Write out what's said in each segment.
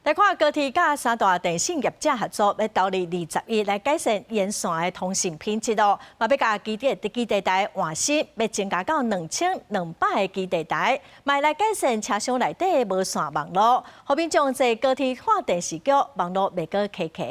來看高鐵甲三大電信業者合作，要投入20億來改善沿線的通訊品質哦。嘛要甲基地台換新，要增加到2200個基地台，嘛來改善車廂內底的無線網絡，後面將這高鐵看電視劇網絡袂閣卡卡。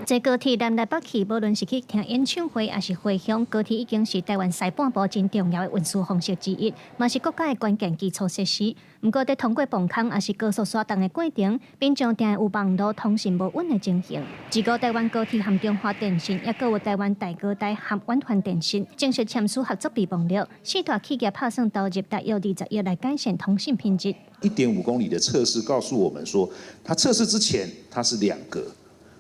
在高鐵南來北去，無論是去聽演唱會，還是回鄉，高鐵已經是台灣西半部真重要的運輸方式之一，嘛是國家的關鍵基礎設施。不過，在通過崩坑還是高速刷動的過程，民眾定有網絡通訊無穩的情形。自古台灣高鐵和中華電信，也閣有台灣大哥大和遠環電信正式簽署合作備忘錄，四大企業打算投入大約20億來改善通訊品質。1.5公里的測試告訴我們說，它測試之前它是2格。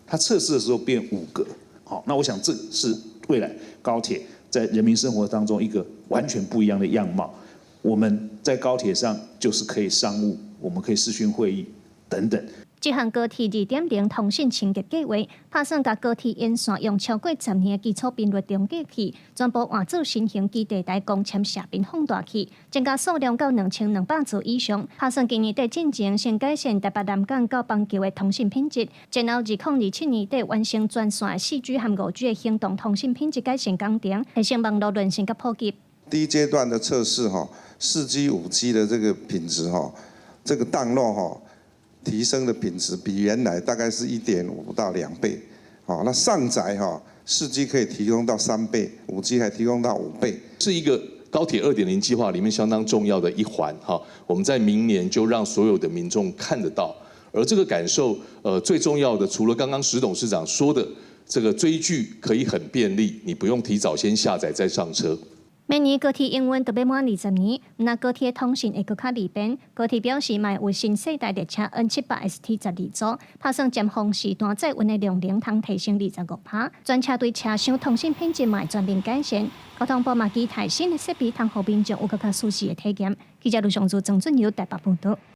它測試的時候變5格，好，那我想這是未來高鐵在人民生活當中一個完全不一樣的樣貌。我們在高鐵上就是可以商務，我們可以視訊會議等等。這項高鐵2.0通訊清潔計劃，打算把高鐵沿線用超過10年的基礎頻率中繼器，全部換做新型基地台光纖射頻放大器，增加數量到2200組以上。打算今年底進前先改善台北南港到邦橋的通訊品質，然後2027年底完成全線 4G 和5G 的行動通訊品質改善工程，提升網絡連線和普及。第一階段的測試4G、5G 的這個品質這個當落提升的品質比原來大概是1.5到2倍，那上載4G 可以提供到3倍，5G 還提供到5倍，是一個高鐵2.0計劃裡面相當重要的一環哈。我們在明年就讓所有的民眾看得到，而這個感受最重要的，除了剛剛石董事長說的這個追劇可以很便利，你不用提早先下載再上車。明年高鐵營運都要滿20年，那高鐵通訊會更加利便。高鐵表示，賣有新世代列車 N700ST 12組，打算尖峰時段載運的容量通提升25%。專車對車廂通訊品質嘛全面改善。交通部嘛期待新的設備通互民眾有更加舒適的體驗。記者盧尚珠、鄭俊堯台北報道。